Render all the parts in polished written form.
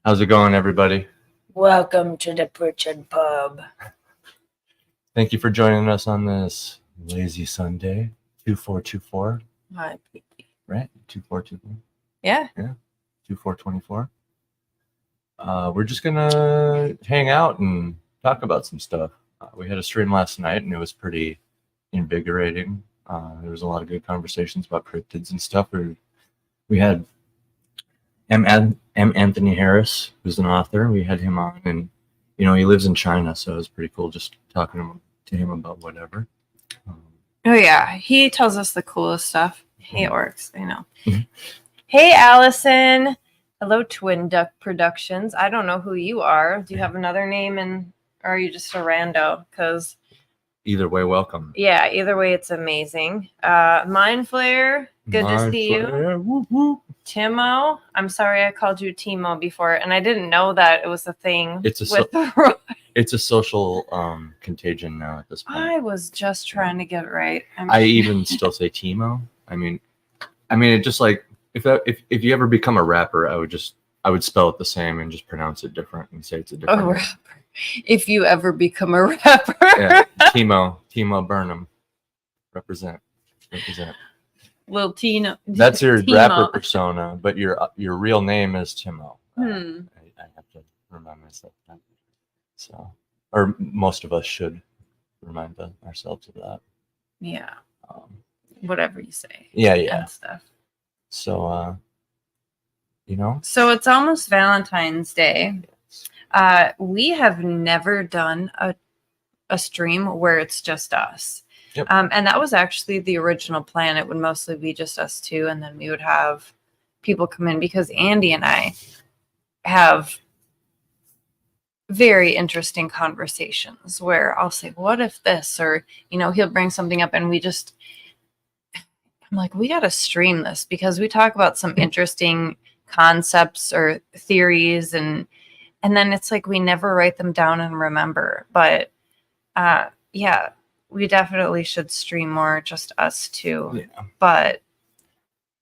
How's it going, everybody? Welcome to the Pritchard Pub. Thank you for joining us on this lazy Sunday, 2424, Hi. right? 2424. Yeah. 2424. We're just gonna hang out and talk about some stuff. We had a stream last night, and it was pretty invigorating. There was a lot of good conversations about cryptids and stuff. We had M. Anthony Harris, who's an author. We had him on, and he lives in China, so it was pretty cool just talking to him about whatever. Oh yeah, he tells us the coolest stuff. Hey, orcs, I know. Mhm. Hey, Allison. Hello, Twin Duck Productions. I don't know who you are. Do you have another name, or are you just a rando? Because Either way, welcome. yeah, either way, it's amazing. Mind Flare, good to see you. Whoop, whoop. Timo, I'm sorry I called you Timo before, and I didn't know that it was a thing. It's a social contagion now at this point. I was just trying to get it right. I even still say Timo. I mean, it just like if you ever become a rapper, I would spell it the same and just pronounce it different and say it's a different. A rapper. If you ever become a rapper. Yeah, Timo Burnham, represent. Lil Tino. That's your Timo. rapper persona, but your real name is Timo. I have to remind myself of that. So, or most of us should remind ourselves of that. Yeah. Whatever you say. Yeah. And stuff. So, So it's almost Valentine's Day. We have never done a stream where it's just us. Yep. And that was actually the original plan. It would mostly be just us two, and then we would have people come in because Andy and I have very interesting conversations where I'll say, what if this, or, he'll bring something up and I'm like, we got to stream this because we talk about some interesting concepts or theories, and then it's like we never write them down and remember. But yeah, we definitely should stream more, just us two. Yeah. But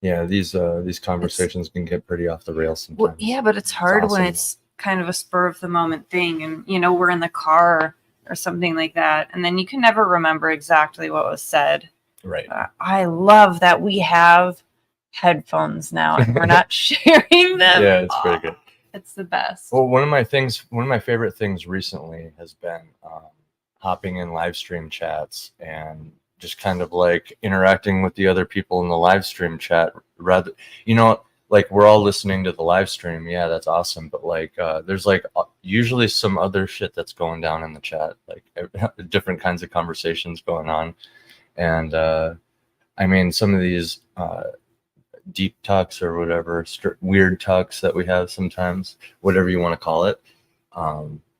yeah, these conversations can get pretty off the rails sometimes. Well, yeah, but it's hard when it's kind of a spur of the moment thing, and we're in the car or something like that, and then you can never remember exactly what was said. Right. I love that we have headphones now and we're not sharing them. Yeah, it's pretty good. It's the best. Well, one of my favorite things recently has been hopping in live stream chats and just kind of like interacting with the other people in the live stream chat. Rather, like we're all listening to the live stream. Yeah, that's awesome. But like, there's like usually some other shit that's going down in the chat, like different kinds of conversations going on. And some of these deep talks or whatever, weird talks that we have sometimes, whatever you want to call it.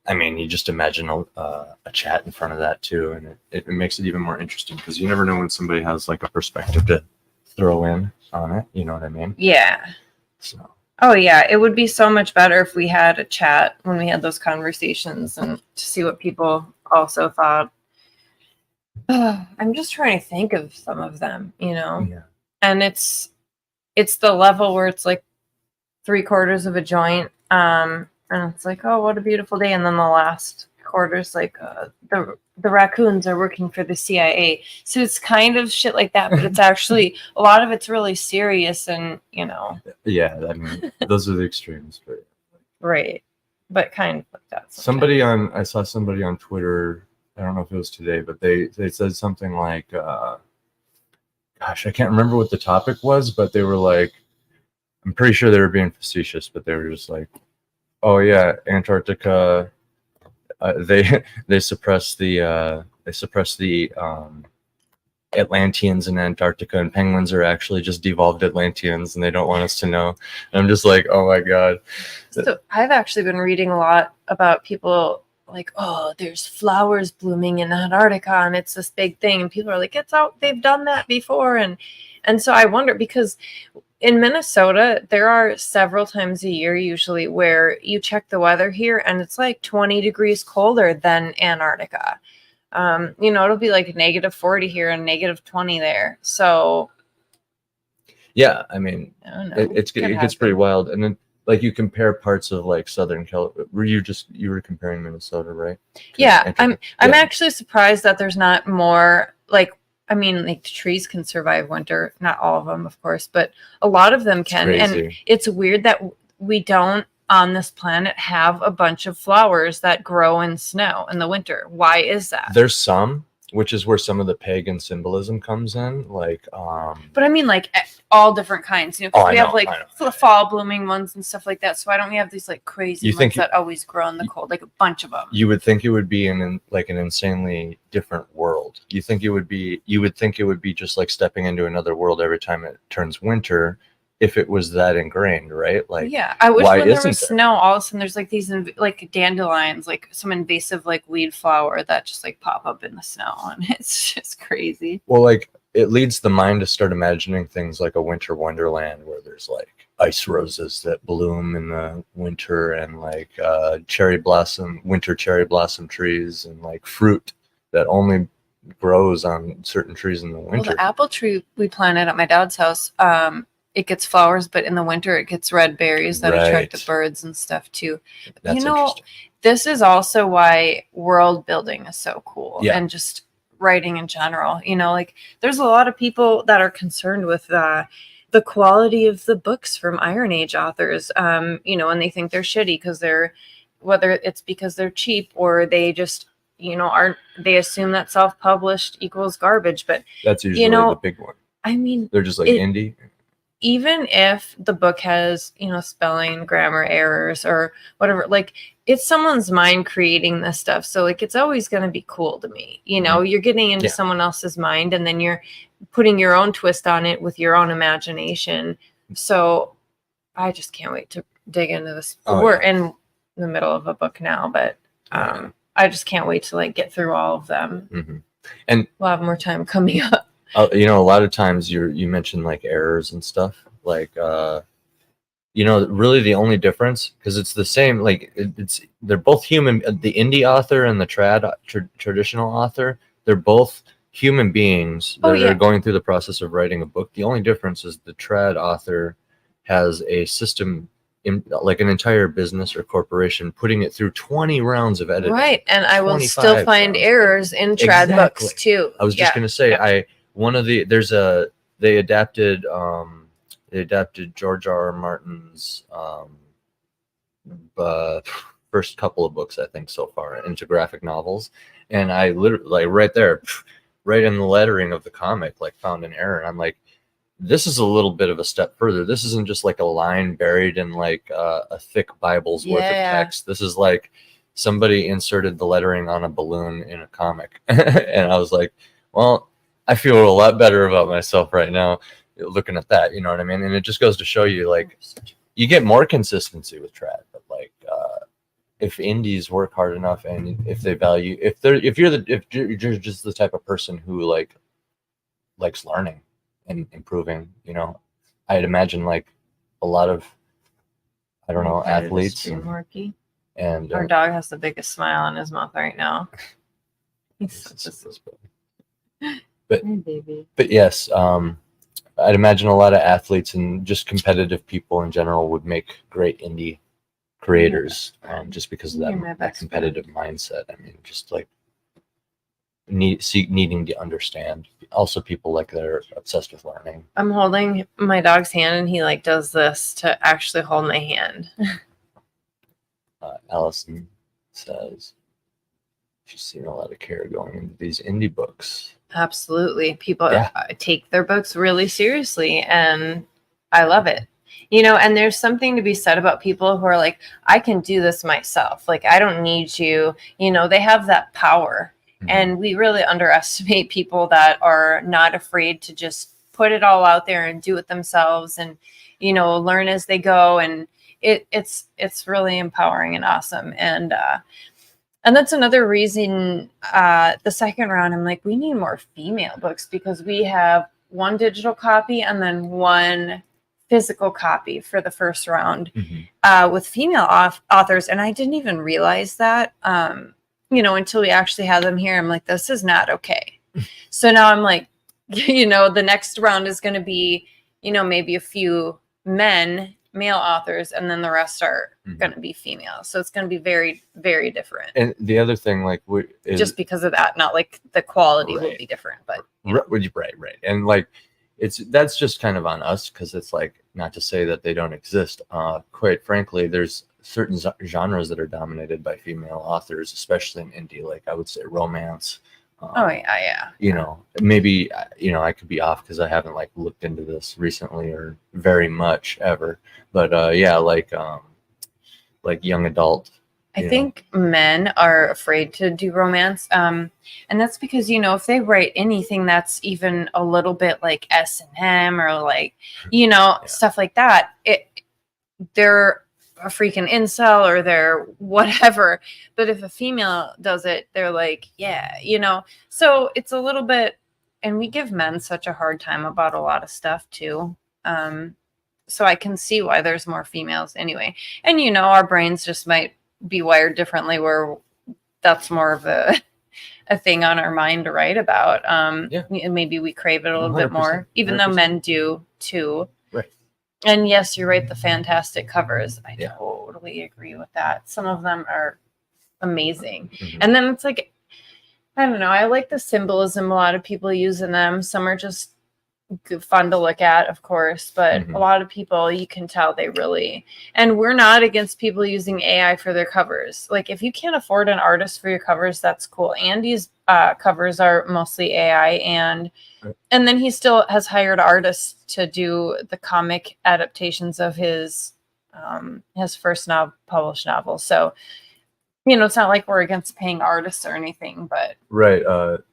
You just imagine a chat in front of that too, and it makes it even more interesting because you never know when somebody has like a perspective to throw in on it. You know what I mean? Yeah. So. Oh yeah, it would be so much better if we had a chat when we had those conversations and to see what people also thought. I'm just trying to think of some of them, Yeah. And it's the level where it's like 3/4 of a joint, and it's like, oh, what a beautiful day, and then the last quarter's like the raccoons are working for the CIA, so it's kind of shit like that, but it's actually a lot of it's really serious, and Yeah, those are the extremes, right, but kind of like that. I saw somebody on Twitter. I don't know if it was today, but they said something like, gosh, I can't remember what the topic was, but they were like, I'm pretty sure they were being facetious, but they were just like, oh yeah, Antarctica, they suppress the Atlanteans in Antarctica, and penguins are actually just devolved Atlanteans, and they don't want us to know. And I'm just like, oh my god. So I've actually been reading a lot about people like, oh, there's flowers blooming in Antarctica and it's this big thing, and people are like, it's out, they've done that before, and so I wonder, because in Minnesota there are several times a year usually where you check the weather here and it's like 20 degrees colder than Antarctica. It'll be like -40 here and -20 there, so yeah, I don't know. It gets pretty wild. And then like you compare parts of like Southern California. You were comparing Minnesota, right? Yeah, I'm actually surprised that there's not more like, I mean, like trees can survive winter, not all of them, of course, but a lot of them can. And it's weird that we don't on this planet have a bunch of flowers that grow in snow in the winter. Why is that? There's some, which is where some of the pagan symbolism comes in, like but I mean like all different kinds, you know, because we have like fall blooming ones and stuff like that. So why don't we have these like crazy ones that always grow in the cold, like a bunch of them? You would think it would be in like an insanely different world. You would think it would be just like stepping into another world every time it turns winter, if it was that ingrained, right? Like, yeah, I wish when there was snow, all of a sudden there's like these like dandelions, like some invasive like weed flower that just like pop up in the snow, and it's just crazy. Well, like it leads the mind to start imagining things like a winter wonderland where there's like ice roses that bloom in the winter, and like winter cherry blossom trees, and like fruit that only grows on certain trees in the winter. Well, the apple tree we planted at my dad's house, it gets flowers, but in the winter it gets red berries that attract the birds and stuff too. That's interesting. This is also why world building is so cool, and just writing in general. You know, like there's a lot of people that are concerned with the quality of the books from Iron Age authors, you know, and they think they're shitty because whether it's because they're cheap or they just, you know, they assume that self-published equals garbage. But that's usually the big one. I mean, they're just like indie. Even if the book has, you know, spelling, grammar errors or whatever, like it's someone's mind creating this stuff. So like, it's always going to be cool to me. You know, you're getting into someone else's mind and then you're putting your own twist on it with your own imagination. So I just can't wait to dig into this. We're in the middle of a book now, but I just can't wait to like get through all of them. And we'll have more time coming up. You know, a lot of times you mentioned like errors and stuff, like you know, really the only difference, because it's the same, like they're both human. The indie author and the traditional author, they're both human beings that are going through the process of writing a book. The only difference is the trad author has a system, like an entire business or corporation, putting it through 20 rounds of editing. Right, and I will still find errors in trad books too. I was just going to say, they adapted George R. Martin's first couple of books, I think, so far into graphic novels, and I literally, like right there, right in the lettering of the comic, like found an error, and I'm like, this is a little bit of a step further. This isn't just like a line buried in like a thick Bible's worth of text. This is like somebody inserted the lettering on a balloon in a comic. And I was like, well, I feel a lot better about myself right now looking at that, you know what I mean? And it just goes to show you, like, you get more consistency with trad, but like if indies work hard enough, and if they value, if you're just the type of person who like likes learning and improving, you know, I'd imagine like a lot of, I don't know, athletes and our dog has the biggest smile on his mouth right now. He's such a but yes, I'd imagine a lot of athletes and just competitive people in general would make great indie creators, just because of that competitive mindset. I mean, just like needing to understand. Also, people like that are obsessed with learning. I'm holding my dog's hand, and he like does this to actually hold my hand. Allison says she's seen a lot of care going into these indie books. Absolutely. People take their books really seriously, and I love it. You know, and there's something to be said about people who are like, I can do this myself. Like, I don't need you. You know, they have that power. Mm-hmm. And we really underestimate people that are not afraid to just put it all out there and do it themselves and, you know, learn as they go. And it's really empowering and awesome. And that's another reason the second round, I'm like, we need more female books, because we have one digital copy and then one physical copy for the first round with female authors. And I didn't even realize that, you know, until we actually had them here. I'm like, this is not okay. So now I'm like, you know, the next round is going to be, you know, maybe a few men male authors, and then the rest are Mhm. going to be female. So it's going to be very, very different. And the other thing, like, Just because of that, not like the quality will Right. be different, but you know. right. And like, that's just kind of on us, because it's like, not to say that they don't exist. Quite frankly, there's certain genres that are dominated by female authors, especially in indie. Like, I would say romance. Oh yeah. You know, maybe, you know, I could be off because I haven't like looked into this recently or very much ever. But yeah, like young adult. I you know. think men are afraid to do romance. And that's because, you know, if they write anything that's even a little bit like S&M or like, you know, stuff like that, they're a freaking incel or they're whatever. But if a female does it, they're like, yeah, you know. So it's a little bit, and we give men such a hard time about a lot of stuff too. So I can see why there's more females anyway. And, you know, our brains just might be wired differently where that's more of a thing on our mind to write about. And maybe we crave it a little bit more, even 100%. though men do too. Right. And yes, you're right, the fantastic covers. I totally agree with that. Some of them are amazing. Mhm. And then it's like, I don't know, I like the symbolism a lot of people use in them. Some are just fun to look at, of course, but a lot of people, you can tell they really, and we're not against people using AI for their covers. Like, if you can't afford an artist for your covers, that's cool. Andy's covers are mostly AI, and then he still has hired artists to do the comic adaptations of his first published novel. So, you know, it's not like we're against paying artists or anything, but right.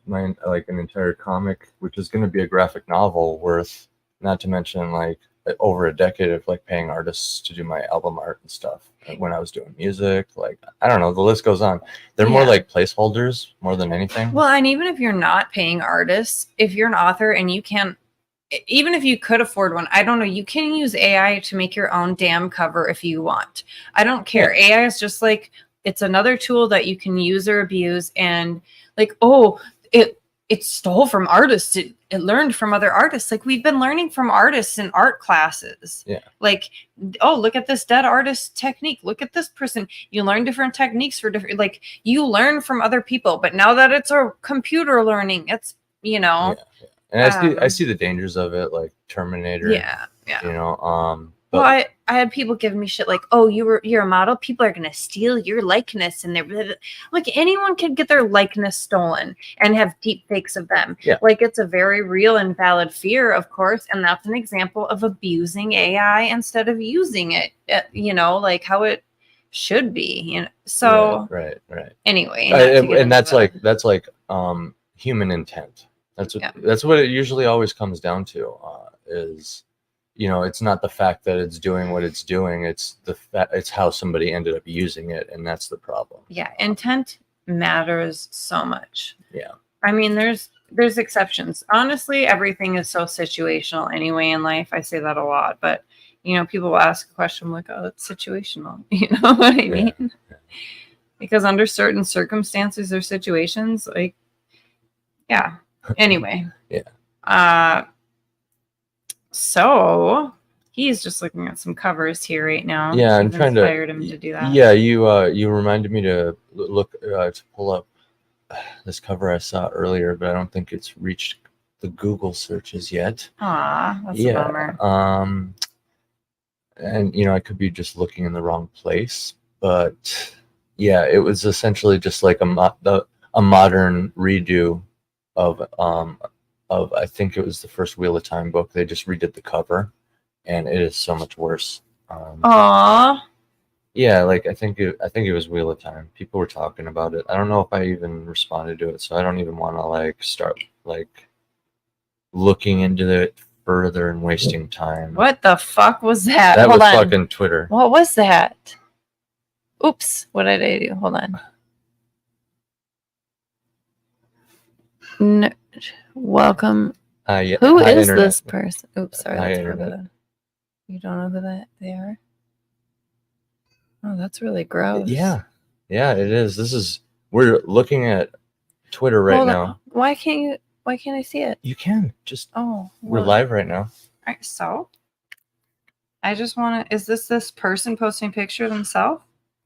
Mine, like an entire comic, which is going to be a graphic novel, worth, not to mention like over a decade of like paying artists to do my album art and stuff. Like, when I was doing music, like, I don't know, the list goes on. They're more like placeholders more than anything. Well, and even if you're not paying artists, if you're an author and you can't, even if you could afford one, I don't know, you can use AI to make your own damn cover if you want. I don't care. AI is just like, it's another tool that you can use or abuse, and like, oh, it stole from artists. It learned from other artists. Like, we've been learning from artists in art classes. Yeah. Like, oh, look at this dead artist technique. Look at this person. You learn different techniques for different, like, you learn from other people. But now that it's a computer learning, it's, you know. Yeah. And I see the dangers of it, like Terminator. Yeah. You know, well, I had people giving me shit like, oh, you're a model. People are going to steal your likeness. And they're like, anyone can get their likeness stolen and have deep fakes of them. Yeah. Like, it's a very real and valid fear, of course. And that's an example of abusing AI instead of using it, you know, like how it should be, you know. So right. Anyway. And that's like human intent. That's what it usually always comes down to, is, you know, it's not the fact that it's doing what it's doing. It's it's how somebody ended up using it. And that's the problem. Yeah. Intent matters so much. Yeah. I mean, there's exceptions. Honestly, everything is so situational anyway in life. I say that a lot, but you know, people will ask a question like, oh, it's situational. You know what I mean? Yeah. Because under certain circumstances or situations, like, yeah. Anyway. Yeah. So he's just looking at some covers here right now. Yeah, I'm trying to inspired him to do that. Yeah, you reminded me to look to pull up this cover I saw earlier, but I don't think it's reached the Google searches yet. That's a bummer. And you know, I could be just looking in the wrong place, but yeah, it was essentially just like a modern redo of I think it was the first Wheel of Time book. They just redid the cover, and it is so much worse. Yeah, like I think it was Wheel of Time. People were talking about it. I don't know if I even responded to it, so I don't even want to like start like looking into it further and wasting time. What the fuck was that? That was fucking Twitter. What was that? Oops, what did I do? Hold on. No. Welcome. Yeah. Who is Internet. This person? Oops, sorry. Hi, you don't know who they are? Oh, that's really gross. Yeah, it is. We're looking at Twitter right now. Why can't I see it? You can just. Oh. We're live right now. All right, so I just want to. Is this person posting a picture of themselves?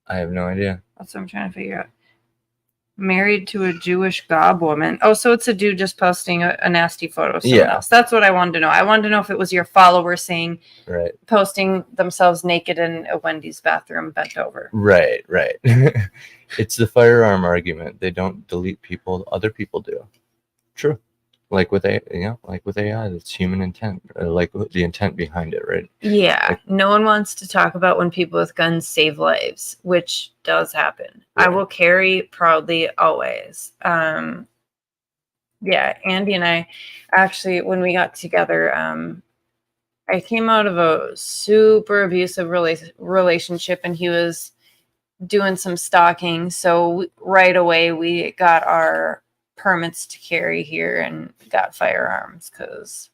I have no idea. That's what I'm trying to figure out. Married to a Jewish gob woman. Oh, so it's a dude just posting a nasty photo of someone else. That's what I wanted to know. I wanted to know if it was your followers saying, right, posting themselves naked in a Wendy's bathroom bent over. Right. It's the firearm argument. They don't delete people, other people do. True. Like with AI, it's human intent, like the intent behind it, right? Yeah. Like, no one wants to talk about when people with guns save lives, which does happen. Right. I will carry proudly always. Yeah, Andy and I actually, when we got together, I came out of a super abusive relationship, and he was doing some stalking. So right away we got our permits to carry here and got firearms because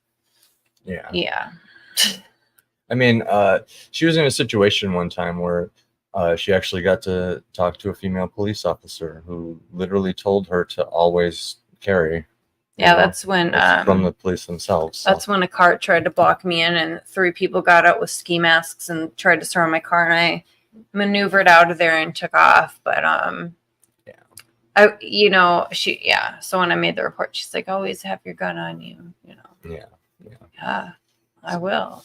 yeah. I mean, she was in a situation one time where she actually got to talk to a female police officer who literally told her to always carry. That's when from the police themselves. So. That's when a cart tried to block me in, and 3 people got out with ski masks and tried to surround my car, and I maneuvered out of there and took off. But so when I made the report, she's like, always have your gun on you, Yeah, I will.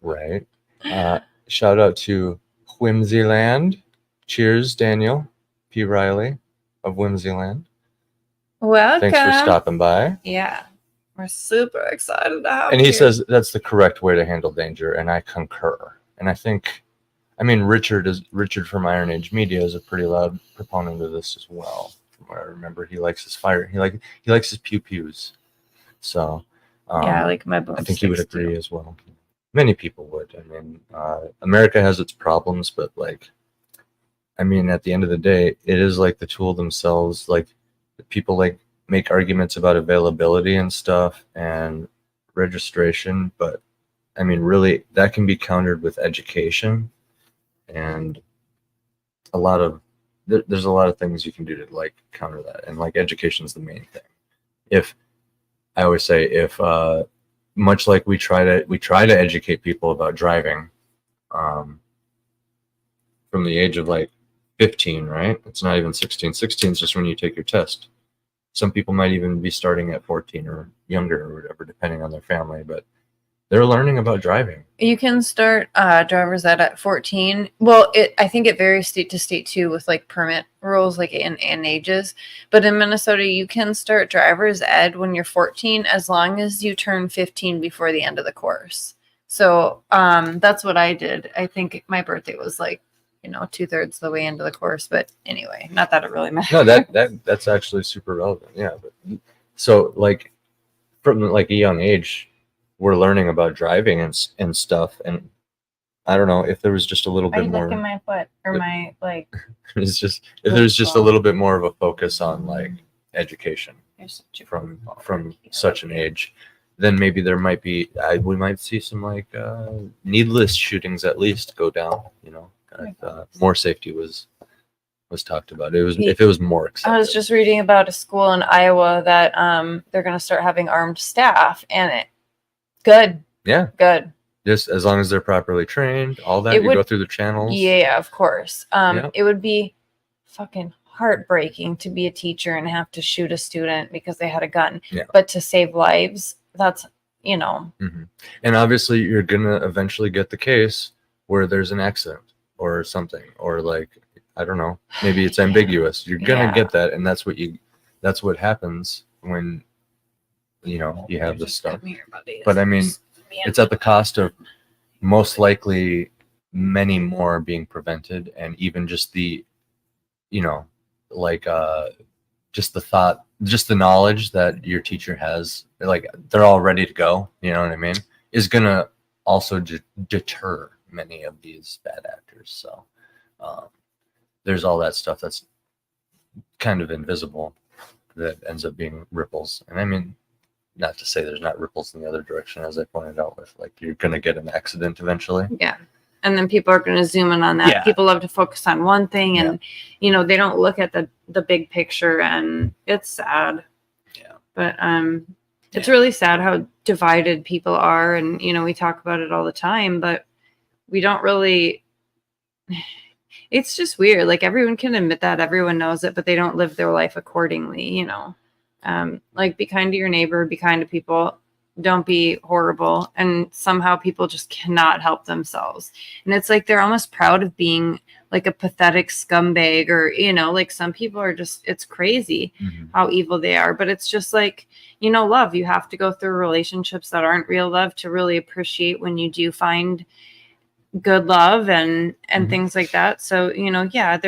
Right. Shout out to Whimsyland. Cheers, Daniel P. Riley of Whimsyland. Welcome. Thanks for stopping by. Yeah. We're super excited to have And he you. says that's the correct way to handle danger, and I concur. And I think, Richard from Iron Age Media is a pretty loud proponent of this as well. From what I remember, he likes his fire. He likes his pew pews. So I like my boomsticks. I think he would agree as well. Many people would. America has its problems, but at the end of the day, it is like the tool themselves. Like people make arguments about availability and stuff and registration, but really that can be countered with education, and there's a lot of things you can do to counter that, and education is the main thing. I always say much like we try to educate people about driving from the age of 15, right? It's not even 16. 16 is just when you take your test. Some people might even be starting at 14 or younger or whatever, depending on their family, but they're learning about driving. You can start driver's ed at 14. Well, I think it varies state to state too, with permit rules, and ages. But in Minnesota, you can start driver's ed when you're 14, as long as you turn 15 before the end of the course. So that's what I did. I think my birthday was 2/3 of the way into the course. But anyway, not that it really matters. No, that's actually super relevant. Yeah. But so from a young age, we're learning about driving and stuff, and I don't know if there was just a little bit more. Looking my foot or my It's just if there's just a little bit more of a focus on education from such an age, then maybe there might be we might see some needless shootings at least go down. More safety was talked about. If it was more accepted. I was just reading about a school in Iowa that they're going to start having armed staff, and good. Yeah. Good. Just as long as they're properly trained, all that, go through the channels. Yeah, of course. It would be fucking heartbreaking to be a teacher and have to shoot a student because they had a gun. Yeah. But to save lives, that's, Mm-hmm. And obviously you're going to eventually get the case where there's an accident or something, or I don't know, maybe it's ambiguous. You're going to get that. And that's what happens when, you have this stuff. But it's at the cost of most likely many more being prevented, and even just the, just the thought, just the knowledge that your teacher has, they're all ready to go, is going to also deter many of these bad actors. So there's all that stuff that's kind of invisible that ends up being ripples. And not to say there's not ripples in the other direction, as I pointed out, with you're going to get an accident eventually. Yeah. And then people are going to zoom in on that. Yeah. People love to focus on one thing, and, they don't look at the big picture, and it's sad. Yeah. But it's really sad how divided people are. And, we talk about it all the time, but we don't really, it's just weird. Like everyone can admit that, everyone knows it, but they don't live their life accordingly, you know. Like be kind to your neighbor, be kind to people, don't be horrible. And somehow people just cannot help themselves. And it's like they're almost proud of being like a pathetic scumbag, or, you know, like some people are just, it's crazy how evil they are. But it's just like, you know, love, you have to go through relationships that aren't real love to really appreciate when you do find good love and things like that. So, you know, yeah,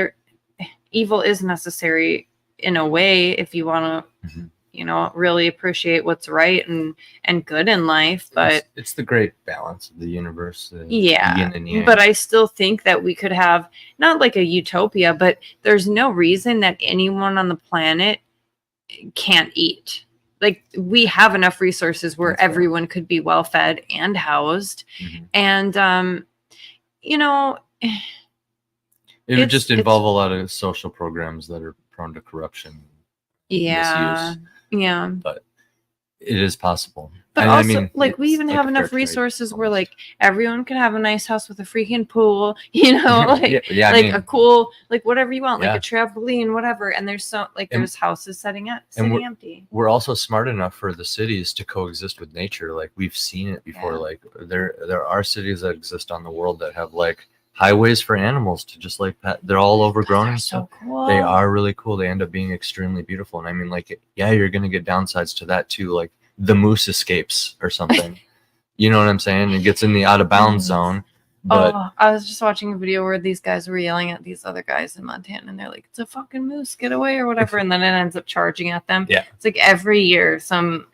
evil is necessary in a way if you want to you know, really appreciate what's right and good in life. But it's the great balance of the universe. Yeah, yin and yang. but I still think that we could have not like a utopia, but there's no reason that anyone on the planet can't eat. Like we have enough resources where That's everyone could be well fed and housed. And you know, it would just involve a lot of social programs that are prone to corruption, misuse. Yeah, but it is possible. But and also, I mean, like, we even have enough resources where, like, everyone can have a nice house with a freaking pool, you know, like, yeah, like a cool, like, whatever you want, yeah. like a trampoline, whatever. And there's so, like, there's houses sitting empty. We're also smart enough for the cities to coexist with nature. Like, we've seen it before. Yeah. Like, there are cities that exist on the world that have, like, highways for animals to just, like, they're all overgrown and stuff. So cool. They are really cool. They end up being extremely beautiful. And I mean, like, yeah, you're going to get downsides to that too. Like, the moose escapes or something. You know what I'm saying? It gets in the out of bounds zone. But I was just watching a video where these guys were yelling at these other guys in Montana, and they're like, "It's a fucking moose, get away," or whatever, and then it ends up charging at them. Yeah, it's like every year some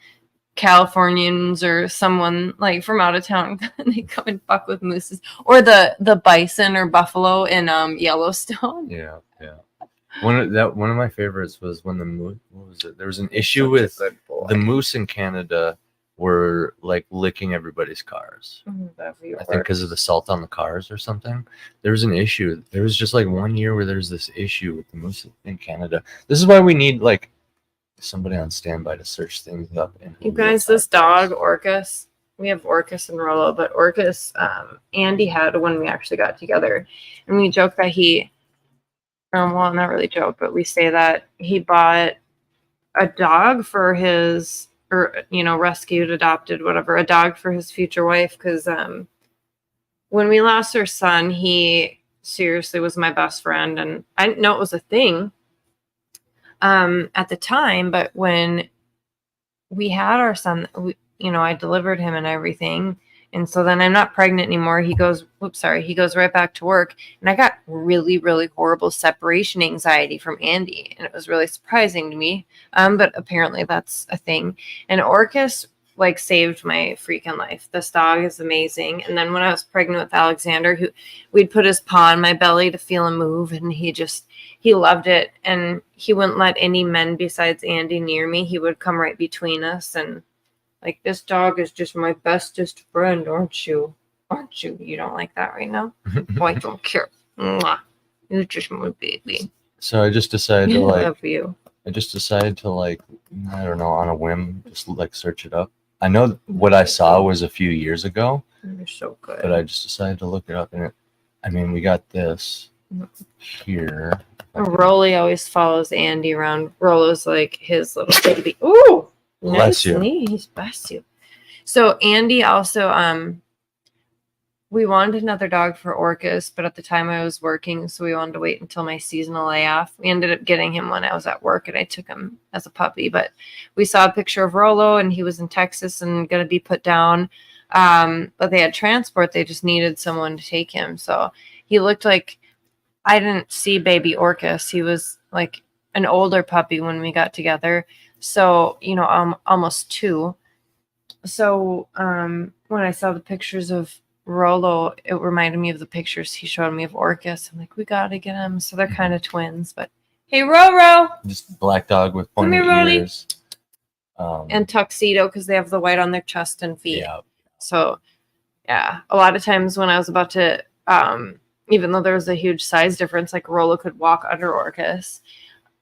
Californians or someone like from out of town they come and fuck with mooses, or the bison or buffalo in Yellowstone. Yeah. One of my favorites was when the moose. What was it? There was an issue with the moose in Canada were like licking everybody's cars. I think because of the salt on the cars or something. There was an issue. There was just like 1 year where there's this issue with the moose in Canada. This is why we need like somebody on standby to search things up. You guys, this dog Orcus. We have Orcus and Rollo, but Orcus, Andy had when we actually got together, and we joked that he. Well, not really joke, but we say that he bought a dog for his, or, you know, rescued, adopted, whatever, a dog for his future wife. Because when we lost our son, he seriously was my best friend. And I didn't know it was a thing at the time. But when we had our son, I delivered him and everything. And so then I'm not pregnant anymore. He goes right back to work. And I got really, really horrible separation anxiety from Andy. And it was really surprising to me. But apparently that's a thing. And Orcus, like, saved my freaking life. This dog is amazing. And then when I was pregnant with Alexander, we'd put his paw on my belly to feel him move. And he loved it. And he wouldn't let any men besides Andy near me. He would come right between us. And like, this dog is just my bestest friend, aren't you? Aren't you? You don't like that right now? Oh, I don't care. Mwah. You're just my baby. So I just decided to like. Love you. I just decided to like, I don't know, on a whim, just like search it up. I know what I saw was a few years ago. You're so good. But I just decided to look it up, and we got this here. Rolly always follows Andy around. Rollo's like his little baby. Ooh. Bless you. Nice, bless you. So Andy also, we wanted another dog for Orcus, but at the time I was working, so we wanted to wait until my seasonal layoff. We ended up getting him when I was at work, and I took him as a puppy. But we saw a picture of Rollo, and he was in Texas and going to be put down. But they had transport. They just needed someone to take him. So he looked like, I didn't see baby Orcus. He was like an older puppy when we got together. So, almost 2. So when I saw the pictures of Rollo, it reminded me of the pictures he showed me of Orcus. I'm like, we got to get him. So they're kind of twins. But hey, Roro! Just black dog with pointy ears. And tuxedo, because they have the white on their chest and feet. Yeah. So, yeah. A lot of times when I was about to, even though there was a huge size difference, like Rollo could walk under Orcus,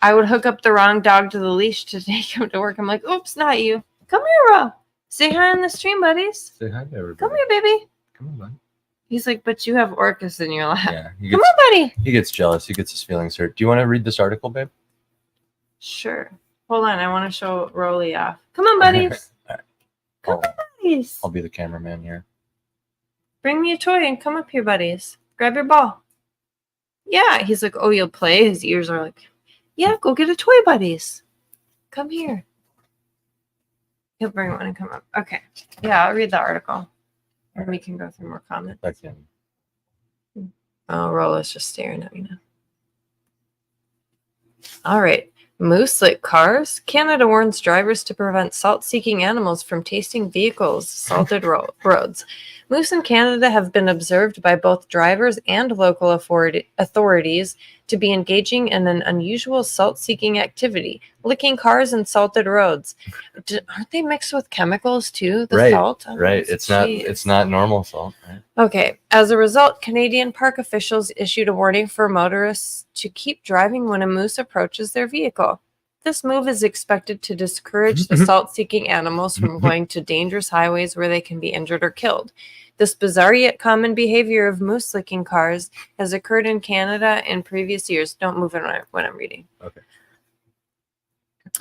I would hook up the wrong dog to the leash to take him to work. I'm like, oops, not you. Come here, Ro. Say hi on the stream, buddies. Say hi to everybody. Come here, baby. Come on, bud. He's like, but you have Orcus in your lap. Yeah, Come on, buddy. he gets jealous. He gets his feelings hurt. Do you want to read this article, babe? Sure. Hold on. I want to show Rolly off. Come on, buddies. All right. Come on, buddies. I'll be the cameraman here. Bring me a toy and come up here, buddies. Grab your ball. Yeah. He's like, oh, you'll play? His ears are like, yeah, go get a toy, buddies. Come here. He'll bring one and come up. Okay. Yeah, I'll read the article. And we can go through more comments. Oh, Rolla's just staring at me now. All right. Moose-lit cars. Canada warns drivers to prevent salt-seeking animals from tasting vehicles' salted roads. Moose in Canada have been observed by both drivers and local authorities to be engaging in an unusual salt-seeking activity, licking cars and salted roads. Aren't they mixed with chemicals too? The salt? Oh, right. It's not normal salt. Right? Okay. As a result, Canadian park officials issued a warning for motorists to keep driving when a moose approaches their vehicle. This move is expected to discourage the salt-seeking animals from going to dangerous highways where they can be injured or killed. This bizarre yet common behavior of moose-licking cars has occurred in Canada in previous years. Don't move it when I'm reading. Okay.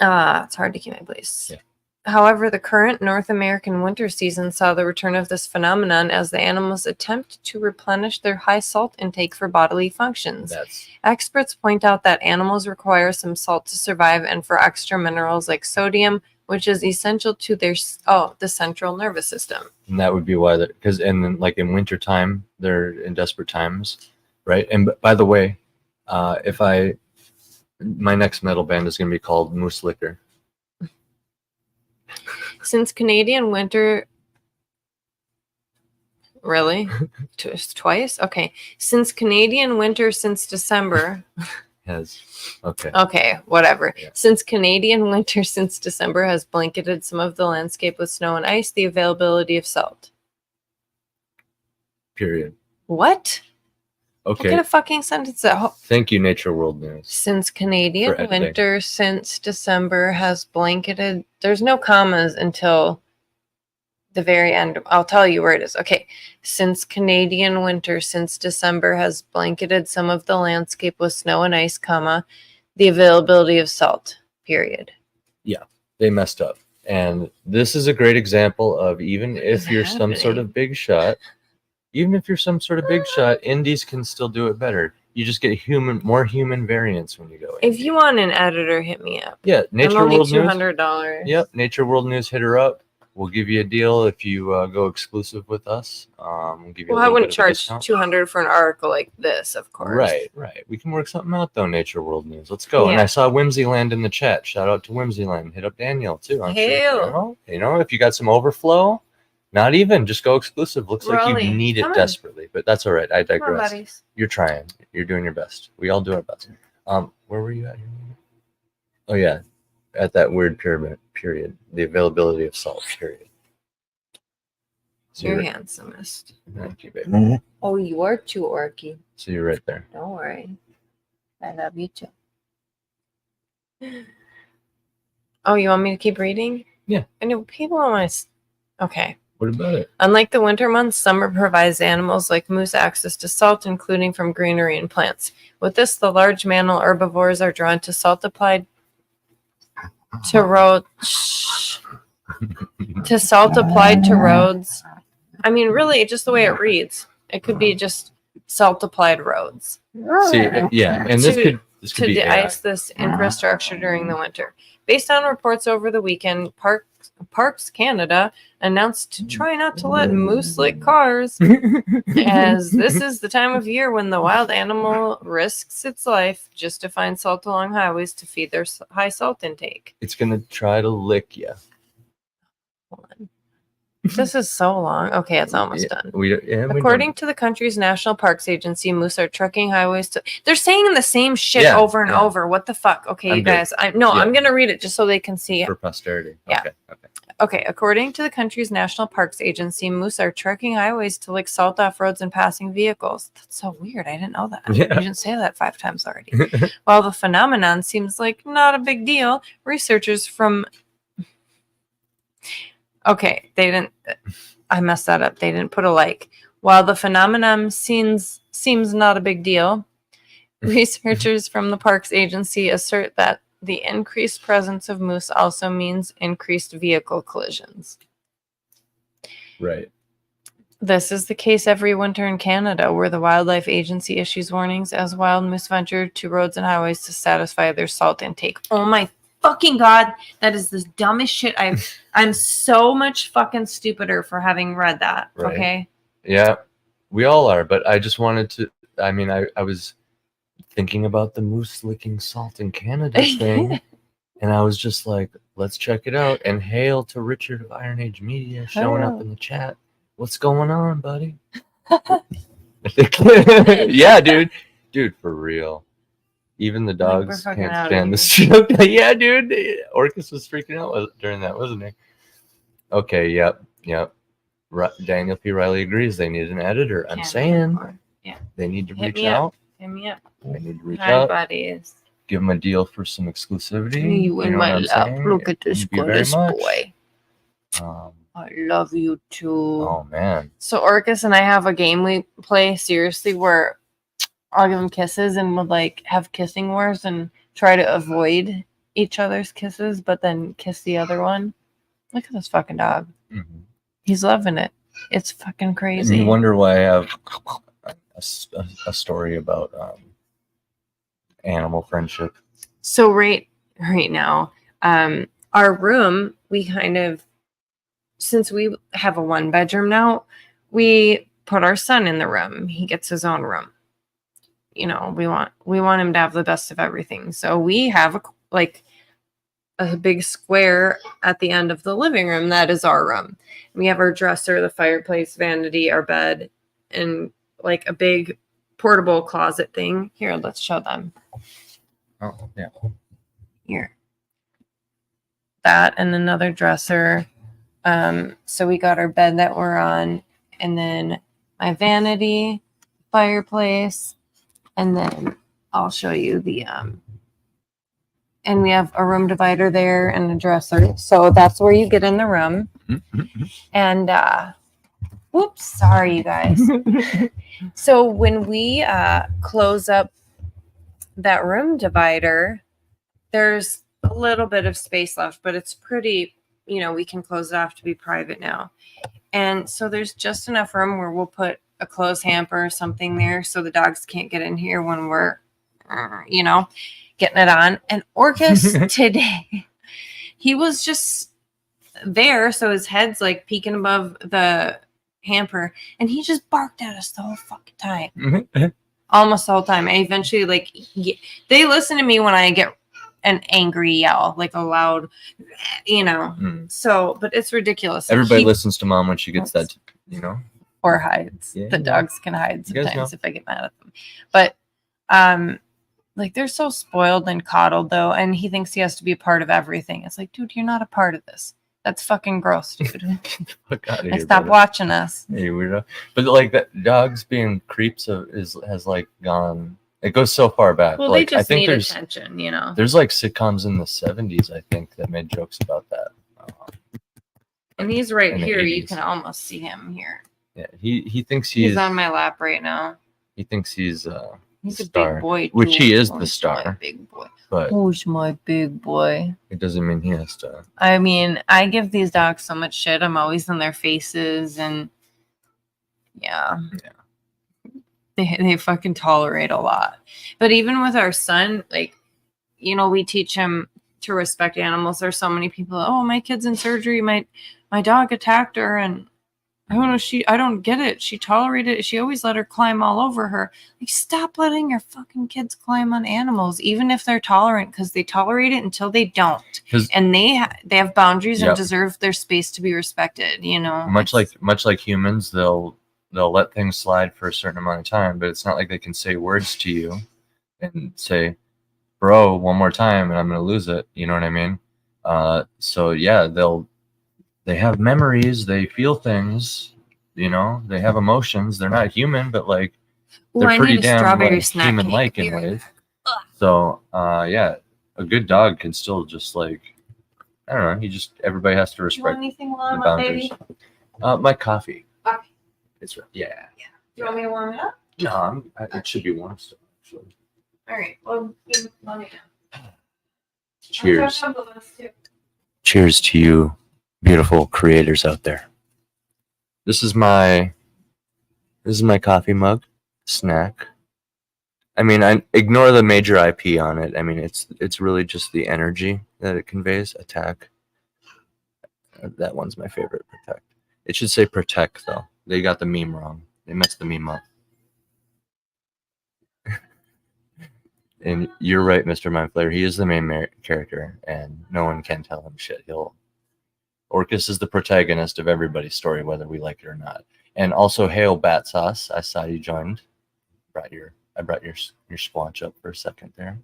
It's hard to keep my place. Yeah. However, the current North American winter season saw the return of this phenomenon as the animals attempt to replenish their high salt intake for bodily functions. Experts point out that animals require some salt to survive and for extra minerals like sodium, which is essential to the central nervous system. And that would be why like in wintertime, they're in desperate times, right? And by the way, my next metal band is going to be called Moose Liquor. Since Canadian winter... Really? Twice? Okay. Since Canadian winter since December... Okay, whatever. Yeah. Since Canadian winter since December has blanketed some of the landscape with snow and ice, the availability of salt. Period. What? Okay. Look at a fucking sentence. Thank you, Nature World News. Since Canadian winter since December has blanketed... There's no commas until the very end. I'll tell you where it is. Okay. Since Canadian winter since December has blanketed some of the landscape with snow and ice, the availability of salt, period. Yeah, they messed up. And this is a great example of even if you're some sort of big shot, indies can still do it better. You just get more human variance when you go in. If you want an editor, hit me up. Yeah, Nature World News. $200. Yep, Nature World News, hit her up. We'll give you a deal if you go exclusive with us. We'll give you I wouldn't charge $200 for an article like this, of course. Right. We can work something out though, Nature World News. Let's go. Yeah. And I saw Whimsyland in the chat. Shout out to Whimsyland. Hit up Danielle too. Hell. You know, if you got some overflow, not even, just go exclusive. Looks like you need it desperately, but that's all right. I digress. Come on, you're trying. You're doing your best. We all do our best. Where were you at here? Oh yeah, at that weird pyramid period. The availability of salt period. So you're handsomest. Thank you, baby. Oh, you are too orky. So you're right there. Don't worry. I love you too. Oh, you want me to keep reading? Yeah. I know people want to... Okay. What about it? Unlike the winter months, summer provides animals like moose access to salt, including from greenery and plants. With this, the large mammal herbivores are drawn to salt applied to roads. To salt applied to roads. I mean, really, just the way it reads, it could be just salt applied roads. See, yeah, and this could be de-ice this infrastructure during the winter. Based on reports over the weekend, Parks Canada announced to try not to let moose-lick cars, as this is the time of year when the wild animal risks its life just to find salt along highways to feed their high salt intake. It's gonna try to lick you. Hold on. This is so long. Okay, it's almost done. According to the country's National Parks Agency, moose are trekking highways to... They're saying the same shit over and over. What the fuck? Okay, you guys. I'm going to read it just so they can see. For posterity. Yeah. Okay. According to the country's National Parks Agency, moose are trekking highways to lick salt off roads and passing vehicles. That's so weird. I didn't know that. Yeah. You didn't say that 5 times already. While the phenomenon seems like not a big deal, researchers from... Okay, they didn't... I messed that up. They didn't put a like. While the phenomenon seems not a big deal, researchers from the Parks Agency assert that the increased presence of moose also means increased vehicle collisions. Right. This is the case every winter in Canada, where the Wildlife Agency issues warnings as wild moose venture to roads and highways to satisfy their salt intake. Oh my fucking God. That is the dumbest shit I'm so much fucking stupider for having read that. Right. Okay. Yeah, we all are, but I just wanted to, I mean, I was thinking about the moose licking salt in Canada thing, and I was just like, let's check it out. And hail to Richard of Iron Age Media showing up in the chat. What's going on, buddy? Yeah, dude, for real. Even the dogs can't stand this joke. Yeah, dude, Orcus was freaking out during that, wasn't he? Okay, yep. Daniel P. Riley agrees. They need an editor. I'm saying, they need to reach out. Hit me up. They need to reach Hi, out. buddies. Give them a deal for some exclusivity. You and my love. Look at this gorgeous boy. Um, I love you too. Oh man. So Orcus and I have a game we play seriously where I'll give him kisses and we'll like have kissing wars and try to avoid each other's kisses, but then kiss the other one. Look at this fucking dog. Mm-hmm. He's loving it. It's fucking crazy. And you wonder why I have a story about animal friendship. So right now, our room, we kind of, since we have a 1-bedroom now, we put our son in the room. He gets his own room. You know, we want him to have the best of everything. So we have a big square at the end of the living room. That is our room. We have our dresser, the fireplace, vanity, our bed, and like a big portable closet thing. Here, let's show them. Oh, yeah. Here. That and another dresser. So we got our bed that we're on, and then my vanity, fireplace, and then I'll show you the and we have a room divider there and a dresser. So that's where you get in the room. And whoops, sorry you guys. So when we close up that room divider, there's a little bit of space left, but it's pretty, you know, we can close it off to be private now. And so there's just enough room where we'll put a clothes hamper or something there so the dogs can't get in here when we're, you know, getting it on. And Orcus today, he was just there, so his head's like peeking above the hamper, and he just barked at us the whole fucking time. Almost the whole time. I eventually, they listen to me when I get an angry yell, like a loud, you know. So, but it's ridiculous. Everybody listens to mom when she gets that, you know. Or hides. Yeah, the dogs can hide you sometimes if I get mad at them. But like they're so spoiled and coddled though, and he thinks he has to be a part of everything. It's like, dude, you're not a part of this. That's fucking gross, dude. Fuck out of Like, here, stop brother. watching us. Hey, weirdo. But like that, dogs being creeps has like gone. It goes so far back. Well, like, they just I think need there's attention, you know. there's like sitcoms in the 70s, I think, that made jokes about that. And he's right in the here. You 80s. can almost see him here. Yeah, he thinks He's on my lap right now. he thinks he's He's the a star, big boy, which too. he is the Who's star. my big boy? but Who's my big boy? it doesn't mean he has to. I mean, I give these dogs so much shit. I'm always in their faces, and yeah. They fucking tolerate a lot. But even with our son, like, you know, we teach him to respect animals. There's so many people, oh, my kid's in surgery. My dog attacked her, and I don't know, I don't get it. She tolerated it. She always let her climb all over her. Like, stop letting your fucking kids climb on animals, even if they're tolerant, because they tolerate it until they don't. And they have boundaries and deserve their space to be respected, you know. Much like humans, they'll let things slide for a certain amount of time, but it's not like they can say words to you and say, bro, one more time and I'm going to lose it. You know what I mean? So yeah, they have memories, they feel things, you know, they have emotions. They're not human, but like they're pretty damn like, human-like in ways. So yeah, a good dog can still just like, I don't know, everybody has to respect anything the boundaries. My coffee. It's yeah. Do you want me to warm it up? No, it should be warm still. Actually. All right. Well, let me know. Cheers. Cheers to you, beautiful creators out there. This is my coffee mug snack. I mean, I ignore the major IP on it. I mean, it's really just the energy that it conveys. Attack. That one's my favorite. Protect. It should say protect though. They got the meme wrong. They messed the meme up. And you're right, Mr. Mindflayer. He is the main character, and no one can tell him shit. Orcus is the protagonist of everybody's story, whether we like it or not. And also, hail Bat Sauce. I saw you joined. I brought your splotch up for a second there,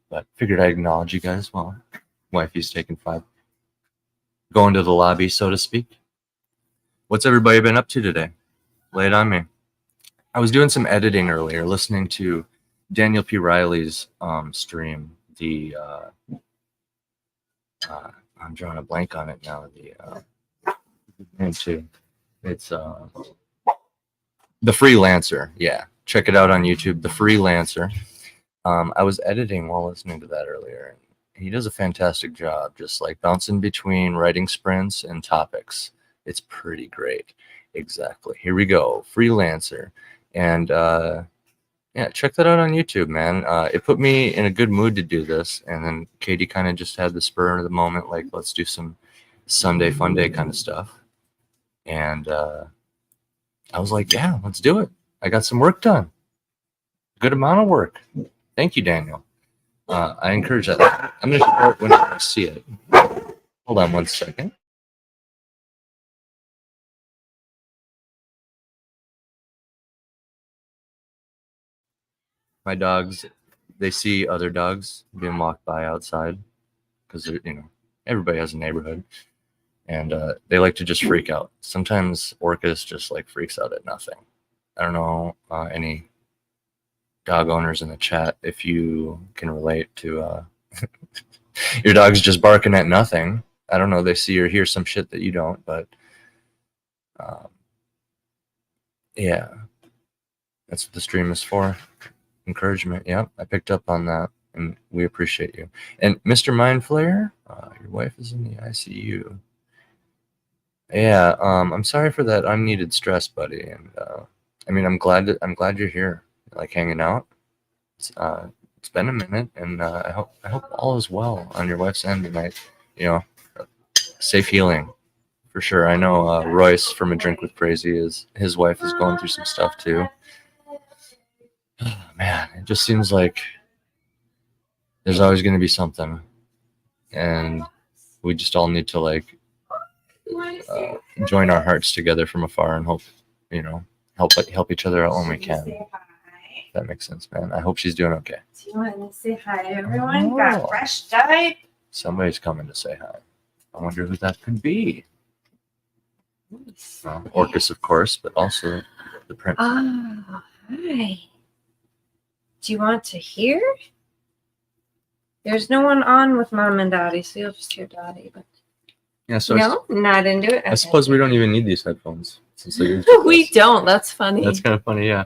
but figured I'd acknowledge you guys while wifey's taking 5. Going to the lobby, so to speak. What's everybody been up to today? Lay it on me. I was doing some editing earlier, listening to Daniel P. Riley's stream. I'm drawing a blank on it now. It's The Freelancer. Yeah, check it out on YouTube. The Freelancer. I was editing while listening to that earlier. He does a fantastic job, just like bouncing between writing sprints and topics. It's pretty great. Exactly. Here we go. Freelancer. And yeah, check that out on YouTube, man. It put me in a good mood to do this. And then Katie kind of just had the spur of the moment, like, let's do some Sunday Funday kind of stuff. And I was like, yeah, let's do it. I got some work done. Good amount of work. Thank you, Daniel. I encourage that. I'm going to share it when I see it. Hold on one second. My dogs, they see other dogs being walked by outside because, everybody has a neighborhood. And they like to just freak out. Sometimes Orcus just like freaks out at nothing. I don't know any dog owners in the chat if you can relate to your dog's just barking at nothing. I don't know. They see or hear some shit that you don't, but yeah, that's what the stream is for. Encouragement. Yeah, I picked up on that, and we appreciate you. And Mr. Mindflayer, your wife is in the ICU. Yeah, I'm sorry for that unneeded stress, buddy. And I mean, I'm glad you're here, like hanging out. It's been a minute, and I hope all is well on your wife's end tonight. Safe healing for sure. I know Royce from A Drink with Crazy his wife is going through some stuff too. Oh, man, it just seems like there's always going to be something, and we just all need to like join our hearts together from afar and hope, help each other out when we can. If that makes sense, man. I hope she's doing okay. Do you want to say hi, everyone? Got fresh diet. Somebody's coming to say hi. I wonder who that could be. Orcus, of course, but also the prince. Oh, hi. Do you want to hear? There's no one on with Mom and Daddy, so you'll just hear Daddy. But yeah, so no, not into it. Okay. I suppose we don't even need these headphones since we don't. That's funny. That's kind of funny, yeah.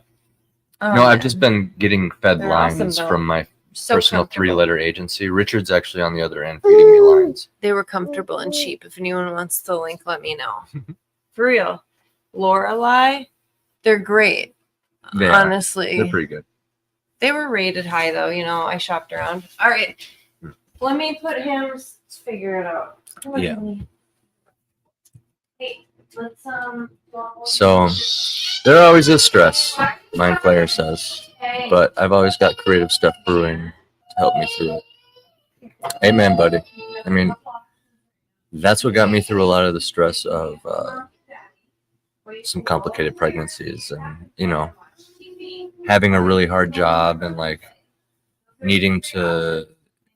Oh, no, I've just been getting fed They're lines awesome, from my So personal comfortable. 3-letter agency. Richard's actually on the other end feeding me lines. They were comfortable and cheap. If anyone wants the link, let me know. For real. Lorelei, they're great. They are. Honestly. They're pretty good. They were rated high though, I shopped around. All right. Let me put him, let's figure it out. Come on, Yeah. honey. Hey, let's So there always is stress, Mindflayer says, but I've always got creative stuff brewing to help me through it. Amen, buddy. I mean, that's what got me through a lot of the stress of some complicated pregnancies and, having a really hard job and like needing to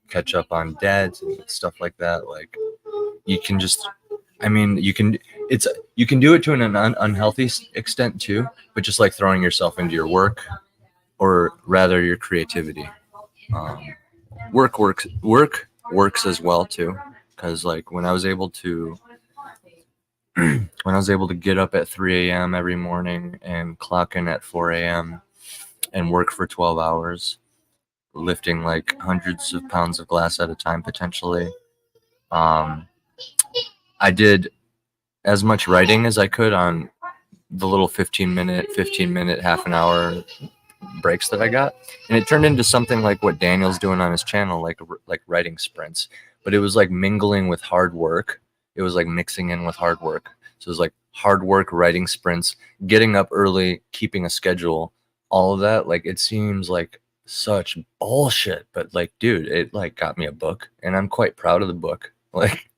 catch up on debt and stuff like that. Like you can do it to an unhealthy extent too, but just like throwing yourself into your work or rather your creativity. Work works as well too. Cause like when I was able to when I was able to get up at 3 a.m. every morning and clock in at 4 a.m. and work for 12 hours, lifting like hundreds of pounds of glass at a time potentially. I did as much writing as I could on the little 15 minute, half an hour breaks that I got. And it turned into something like what Daniel's doing on his channel, like writing sprints. But it was like mingling with hard work. It was like mixing in with hard work. So it was like hard work, writing sprints, getting up early, keeping a schedule, all of that. Like it seems like such bullshit, but like, dude, it like got me a book, and I'm quite proud of the book. Like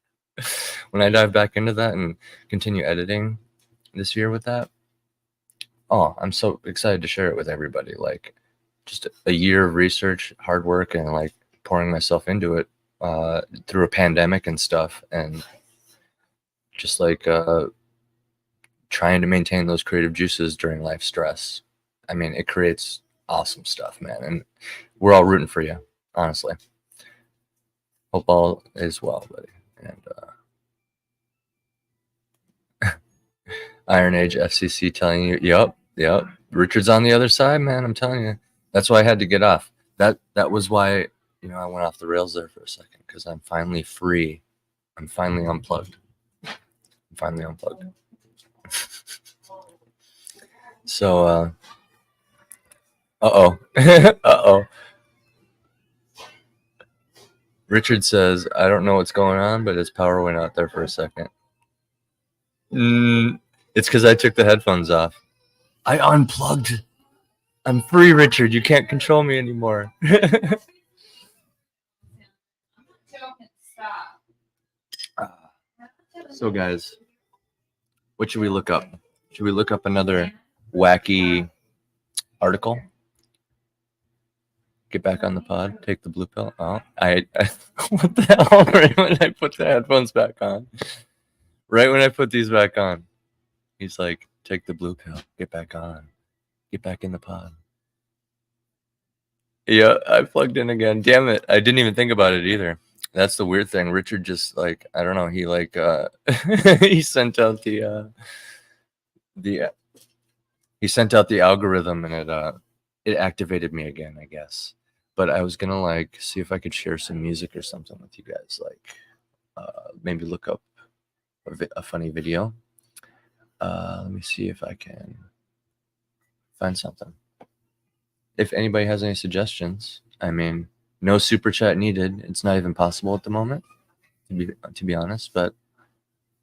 when I dive back into that and continue editing this year with that, oh, I'm so excited to share it with everybody. Like just a year of research, hard work, and like pouring myself into it through a pandemic and stuff, and just like trying to maintain those creative juices during life stress. I mean, it creates awesome stuff, man. And we're all rooting for you, honestly. Hope all is well, buddy. And Iron Age FCC telling you, yep. Richard's on the other side, man. I'm telling you. That's why I had to get off. That was why, I went off the rails there for a second, because I'm finally free. I'm finally unplugged. So, uh-oh. Richard says, I don't know what's going on, but his power went out there for a second. It's because I took the headphones off. I unplugged. I'm free, Richard. You can't control me anymore. So, guys, what should we look up? Should we look up another wacky article? Get back on the pod. Take the blue pill. Oh, what the hell? Right when I put the headphones back on. Right when I put these back on, he's like, take the blue pill. Get back on. Get back in the pod. Yeah, I plugged in again. Damn it. I didn't even think about it either. That's the weird thing. Richard just like, I don't know. He like, he sent out the algorithm, and it activated me again, I guess. But I was gonna like see if I could share some music or something with you guys, like maybe look up a funny video. Let me see if I can find something. If anybody has any suggestions, I mean, no super chat needed. It's not even possible at the moment, to be honest. But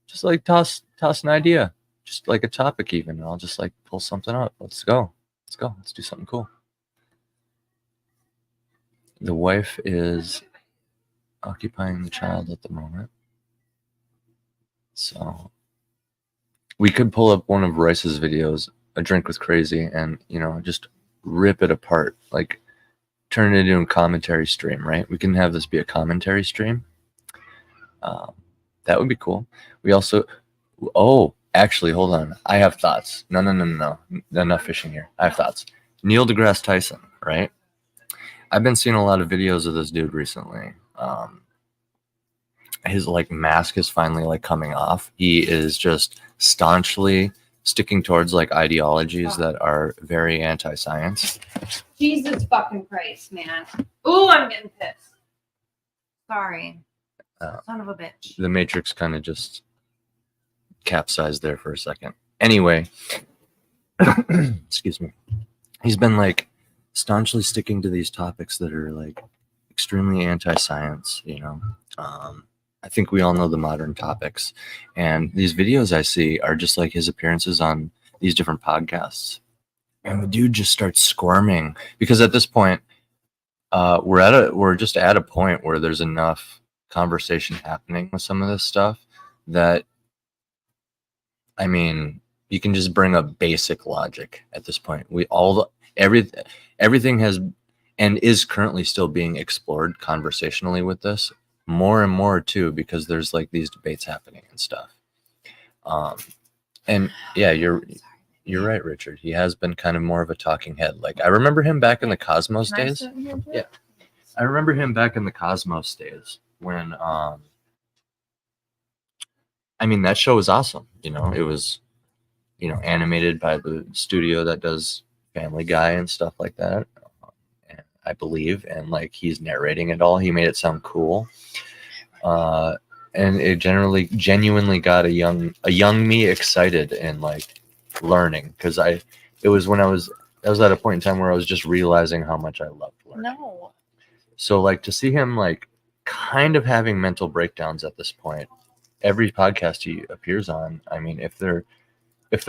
just like toss an idea, just like a topic even, and I'll just like pull something up. Let's go. Let's do something cool. The wife is occupying the child at the moment, so we could pull up one of Royce's videos, A Drink with Crazy, and just rip it apart, like turn it into a commentary stream, right? We can have this be a commentary stream. That would be cool. We also, actually, hold on. I have thoughts. No. Enough fishing here. I have thoughts. Neil deGrasse Tyson, right? I've been seeing a lot of videos of this dude recently. His like mask is finally like coming off. He is just staunchly sticking towards like ideologies that are very anti-science. Jesus fucking Christ, man. Ooh, I'm getting pissed. Sorry. Son of a bitch. The Matrix kind of just capsized there for a second. Anyway, excuse me. He's been like staunchly sticking to these topics that are like extremely anti-science, I think we all know the modern topics, and these videos I see are just like his appearances on these different podcasts, and the dude just starts squirming because at this point we're just at a point where there's enough conversation happening with some of this stuff that, I mean, you can just bring up basic logic at this point. Everything has and is currently still being explored conversationally with this more and more too, because there's like these debates happening and stuff. And yeah, you're right, Richard. He has been kind of more of a talking head. Like I remember him back in the Cosmos days. Yeah, I remember him back in the Cosmos days when I mean, that show was awesome. You know, it was, you know, animated by the studio that does Family Guy and stuff like that. And I believe, and like he's narrating it all. He made it sound cool. And it genuinely got a young me excited and like learning, because it was when I was at a point in time where I was just realizing how much I loved learning. No. So like to see him like kind of having mental breakdowns at this point, every podcast he appears on, I mean, if they're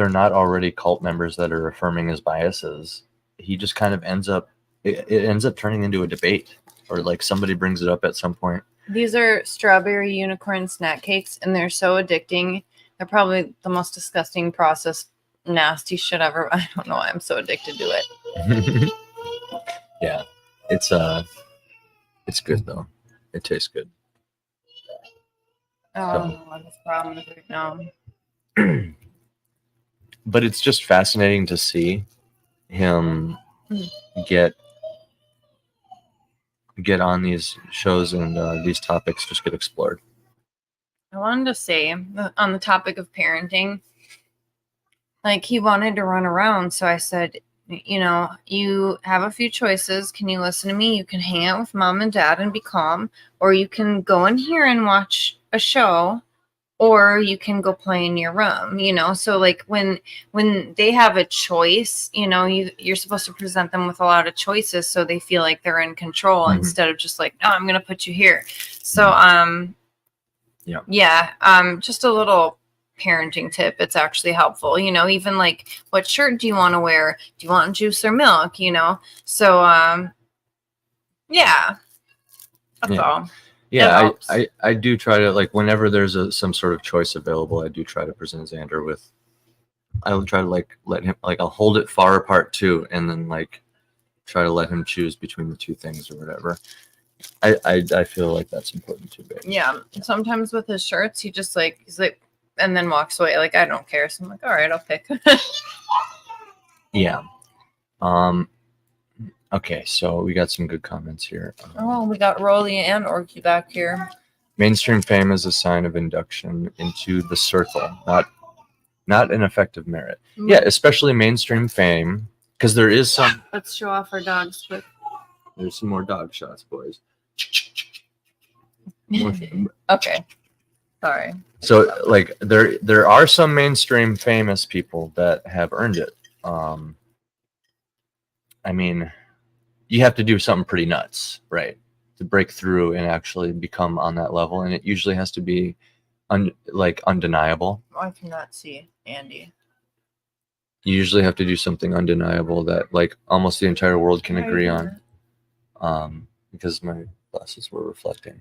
not already cult members that are affirming his biases, he just kind of ends up turning into a debate, or like somebody brings it up at some point. These are strawberry unicorn snack cakes, and they're so addicting. They're probably the most disgusting processed nasty shit ever. I don't know why I'm so addicted to it. Yeah, it's good though. It tastes good. Oh, I have a problem with it now. But it's just fascinating to see him get on these shows and these topics just get explored. I wanted to say on the topic of parenting, like he wanted to run around. So I said, you know, you have a few choices. Can you listen to me? You can hang out with mom and dad and be calm, or you can go in here and watch a show, or you can go play in your room, you know? So like when they have a choice, you know, you're supposed to present them with a lot of choices so they feel like they're in control instead of just like, no, I'm going to put you here. So, just a little parenting tip. It's actually helpful, you know, even like what shirt do you want to wear? Do you want juice or milk? You know? So, that's all. Yeah, I do try to, like, whenever there's some sort of choice available, I do try to present Xander with, I will try to like let him, like, I'll hold it far apart too, and then like try to let him choose between the two things or whatever. I feel like that's important too, babe. Yeah. Sometimes with his shirts, he's like, and then walks away. Like, I don't care. So I'm like, all right, I'll pick. Yeah. Okay, so we got some good comments here. We got Rolly and Orky back here. Mainstream fame is a sign of induction into the circle, not an effective merit. Yeah, especially mainstream fame, because there is some. Let's show off our dogs quick. There's some more dog shots, boys. Okay, sorry. So, like, there are some mainstream famous people that have earned it. I mean, you have to do something pretty nuts, right, to break through and actually become on that level, and it usually has to be undeniable. I cannot see Andy. You usually have to do something undeniable that like almost the entire world can agree on. Because my glasses were reflecting.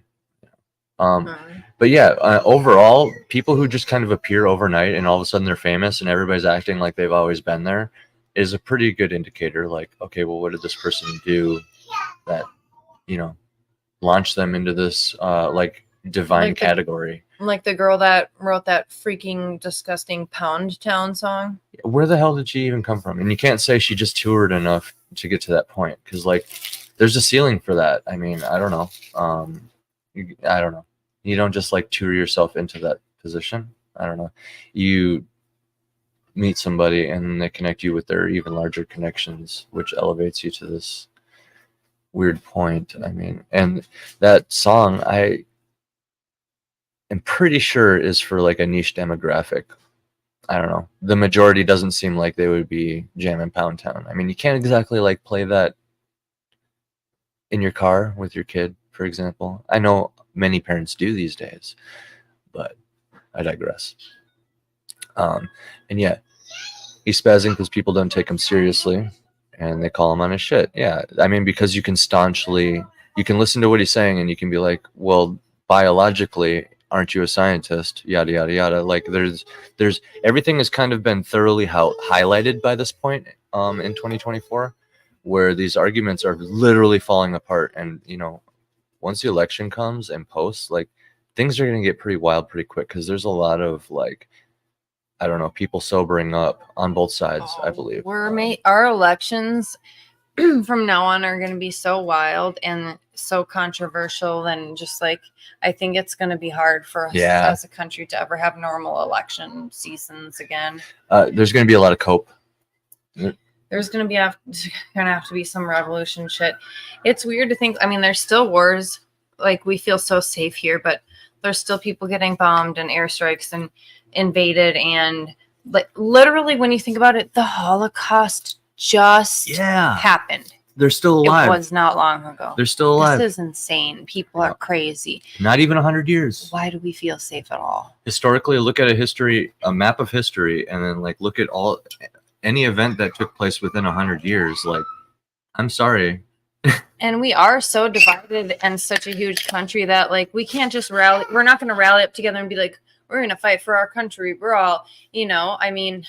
But yeah, overall, people who just kind of appear overnight and all of a sudden they're famous and everybody's acting like they've always been there is a pretty good indicator. Like, okay, well, what did this person do that, you know, launched them into this like divine category? Like the girl that wrote that freaking disgusting Pound Town song. Where the hell did she even come from? And you can't say she just toured enough to get to that point, because like there's a ceiling for that. I mean, I don't know. I don't know. You don't just like tour yourself into that position. I don't know. You meet somebody and they connect you with their even larger connections, which elevates you to this weird point. I mean, and that song, I am pretty sure is for like a niche demographic. I don't know. The majority doesn't seem like they would be jamming Pound Town. I mean, you can't exactly like play that in your car with your kid, for example. I know many parents do these days, but I digress. And yeah, he's spazzing because people don't take him seriously and they call him on his shit. Yeah, I mean, because you can listen to what he's saying and you can be like, well, biologically, aren't you a scientist? Yada, yada, yada. Like there's everything has kind of been thoroughly highlighted by this point in 2024, where these arguments are literally falling apart. And, you know, once the election comes and posts, like things are going to get pretty wild pretty quick, because there's a lot of like, I don't know, people sobering up on both sides, I believe. Our elections, from now on are going to be so wild and so controversial, and just like I think it's going to be hard for us as a country to ever have normal election seasons again. There's going to be a lot of cope. There's going to have to be some revolution shit. It's weird to think. I mean, there's still wars. Like, we feel so safe here, but there's still people getting bombed and airstrikes and invaded, and like literally, when you think about it, the Holocaust just happened. They're still alive. It was not long ago. They're still alive. This is insane. People are crazy. Not even 100 years. Why do we feel safe at all? Historically, look at a map of history, and then like look at any event that took place within 100 years. Like, I'm sorry. And we are so divided and such a huge country that like we can't just rally. We're not going to rally up together and be like, we're going to fight for our country. We're all, I mean,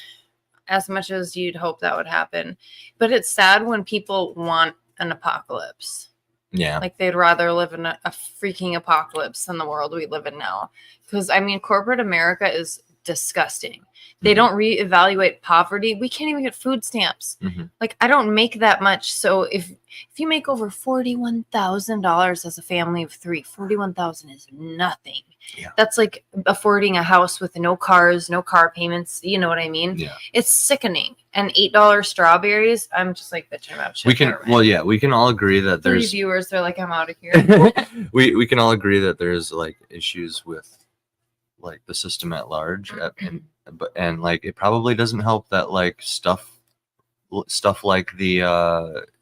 as much as you'd hope that would happen. But it's sad when people want an apocalypse. Yeah. Like, they'd rather live in a freaking apocalypse than the world we live in now. Because, I mean, corporate America is disgusting. They don't reevaluate poverty. We can't even get food stamps. Mm-hmm. Like, I don't make that much. So if you make over $41,000 as a family of 3, $41,000 is nothing. Yeah. That's like affording a house with no cars, no car payments. You know what I mean? Yeah. It's sickening. And $8 strawberries, I'm just like bitching about shit. We can all agree that there's 3 viewers. They're like, I'm out of here. we can all agree that there's like issues with like the system at large, and like it probably doesn't help that like stuff like the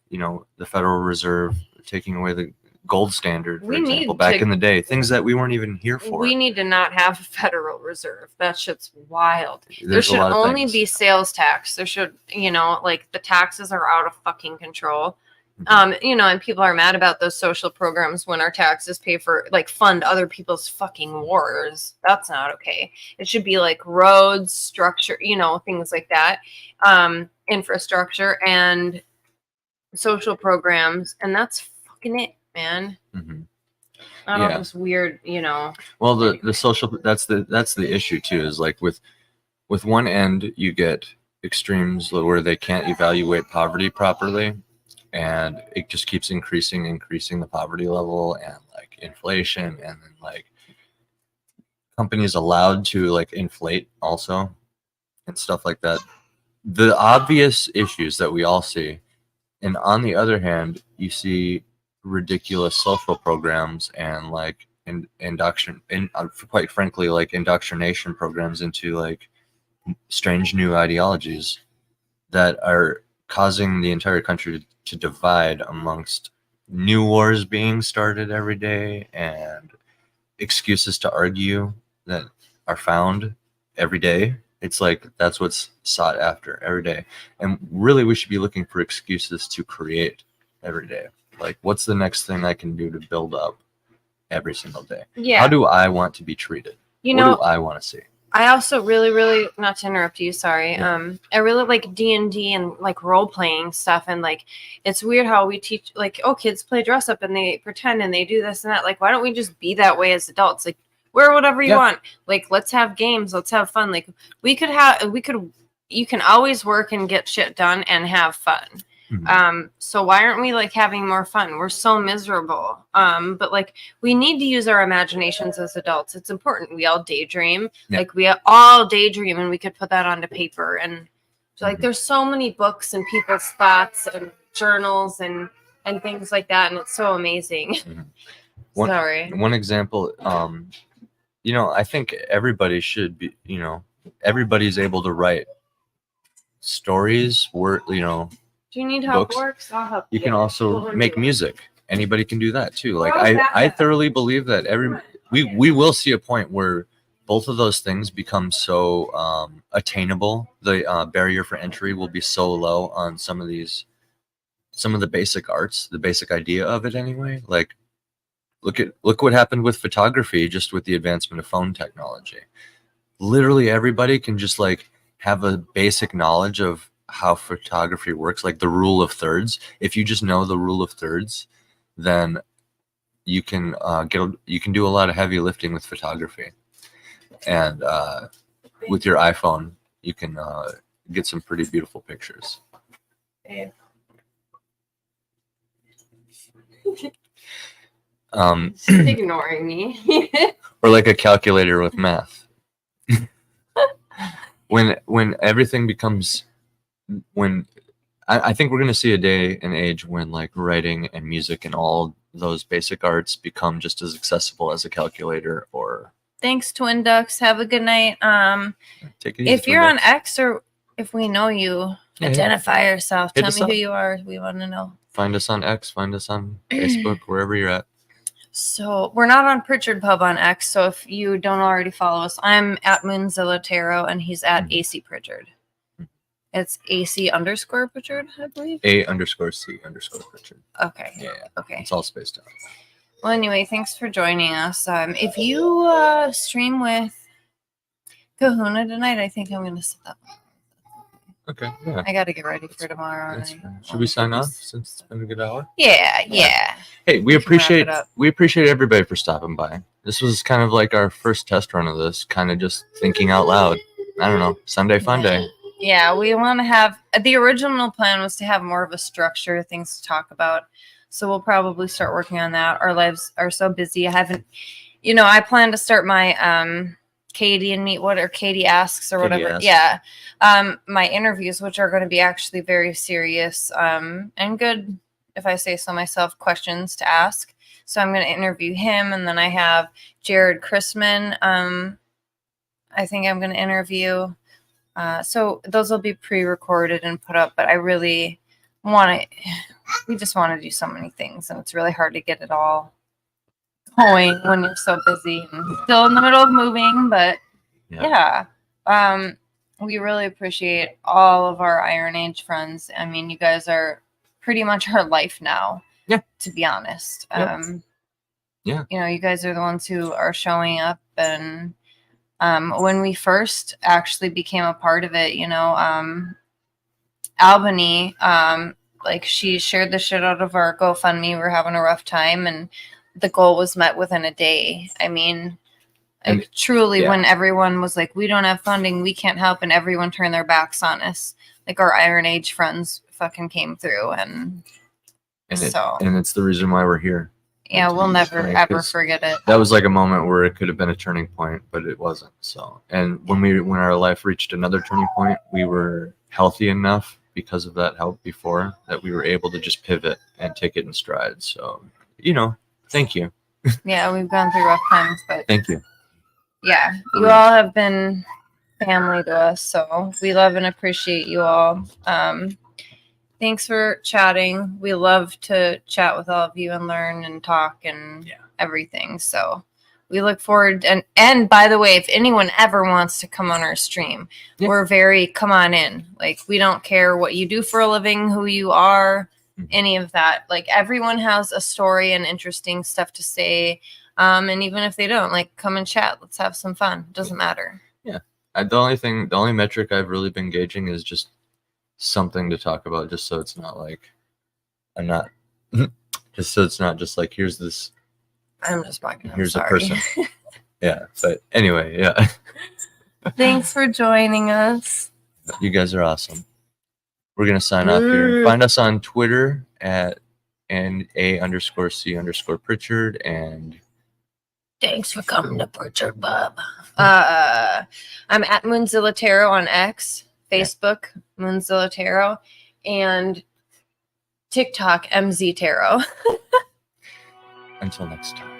the Federal Reserve taking away the gold standard, for example, back in the day, things that we weren't even here for. We need to not have a Federal Reserve. That shit's wild. There should only be sales tax. There should, like, the taxes are out of fucking control. And people are mad about those social programs when our taxes pay for, like, fund other people's fucking wars. That's not okay. It should be like roads, structure, things like that, infrastructure and social programs, and that's fucking it, man. Mm-hmm. I don't know, this weird, Well, the social, that's the issue too. Is like with one end you get extremes where they can't evaluate poverty properly, and it just keeps increasing the poverty level, and like inflation, and then like companies allowed to like inflate also and stuff like that. The obvious issues that we all see, and on the other hand, you see ridiculous social programs and like quite frankly, like indoctrination programs into like strange new ideologies that are causing the entire country to divide amongst new wars being started every day and excuses to argue that are found every day. It's like that's what's sought after every day. And really, we should be looking for excuses to create every day. Like, what's the next thing I can do to build up every single day? Yeah. How do I want to be treated? What do I want to see? I also really, really, not to interrupt you, sorry. Yeah. I really like D&D and like role playing stuff. And like, it's weird how we teach, like, kids play dress up and they pretend and they do this and that. Like, why don't we just be that way as adults? Like, wear whatever you want. Like, let's have games. Let's have fun. Like, you can always work and get shit done and have fun. Mm-hmm. So why aren't we like having more fun? We're so miserable. But like, we need to use our imaginations as adults. It's important. We all daydream. Yeah. Like, we all daydream, and we could put that onto paper. And so, like, there's so many books and people's thoughts and journals and things like that. And it's so amazing. Mm-hmm. One example, I think everybody should be, everybody's able to write stories, Do you need help? Books. Works? I'll help you. You can also make music. Anybody can do that too. Like, I thoroughly believe that we will see a point where both of those things become so attainable. The barrier for entry will be so low on some of the basic arts, the basic idea of it anyway. Like, look what happened with photography just with the advancement of phone technology. Literally everybody can just like have a basic knowledge of how photography works, like the rule of thirds. If you just know the rule of thirds, then you can do a lot of heavy lifting with photography, and with your iPhone you can get some pretty beautiful pictures. She's ignoring me. Or like a calculator with math. when everything becomes, when I think we're going to see a day and age when like writing and music and all those basic arts become just as accessible as a calculator. Or Thanks, Twin Ducks. Have a good night. take it easy. If you're on X, or if we know you, Yeah, identify yourself. Hit Tell us me up. who you are. We want to know. Find us on X, find us on Facebook, wherever you're at. So we're not on Pritchard Pub on X. So if you don't already follow us, I'm at Moonzilla Tarot and he's at AC Pritchard. It's AC_Pritchard, I believe. A_C_Pritchard. Okay. Yeah. Okay. It's all spaced out. Well, anyway, thanks for joining us. If you stream with Kahuna tonight, I think I'm going to set that one. Okay. Yeah. I got to get ready for tomorrow That's night. fine. Should we sign off since it's been a good hour? Yeah. Hey, we can wrap appreciate it up. everybody for stopping by. This was kind of like our first test run of this, kind of just thinking out loud. I don't know. Sunday fun day. Yeah, we want to have the original plan was to have more of a structure, things to talk about. So we'll probably start working on that. Our lives are so busy. I haven't, I plan to start my KD and meet what or KD asks or whatever. Asks. Yeah. My interviews, which are going to be actually very serious and good, if I say so myself, questions to ask. So I'm going to interview him, and then I have Jared Chrisman. I think I'm going to interview. So those will be pre-recorded and put up, but I really we just want to do so many things, and it's really hard to get it all going when you're so busy and still in the middle of moving. But yeah. We really appreciate all of our Iron Age friends. I mean, you guys are pretty much our life now. Yeah. To be honest. Yeah. You guys are the ones who are showing up, and when we first actually became a part of it, Albany, like she shared the shit out of our GoFundMe. We were having a rough time, and the goal was met within a day. I mean, truly, when everyone was like, we don't have funding, we can't help, and everyone turned their backs on us, like our Iron Age friends fucking came through, and it's the reason why we're here. Yeah, we'll never ever forget it. That was like a moment where it could have been a turning point, but it wasn't. So, and when our life reached another turning point, we were healthy enough because of that help before that we were able to just pivot and take it in stride. So, thank you. Yeah, we've gone through rough times, but thank you. Yeah, you all have been family to us, so we love and appreciate you all. Thanks for chatting. We love to chat with all of you and learn and talk and everything. So we look forward. And by the way, if anyone ever wants to come on our stream, we're come on in. Like, we don't care what you do for a living, who you are, any of that. Like, everyone has a story and interesting stuff to say. And even if they don't, like, come and chat. Let's have some fun. Doesn't matter. Yeah. The only metric I've really been gauging is just something to talk about, just so it's not like just so it's not just like, here's this, I'm just fucking, here's a person. Yeah. But anyway, yeah. Thanks for joining us. You guys are awesome. We're going to sign off here. Find us on Twitter at A_C_Pritchard, and thanks for coming to Pritchard Pub. I'm at Moonzilla Tarot on X, Facebook, Moonzilla Tarot, and TikTok, MZ Tarot. Until next time.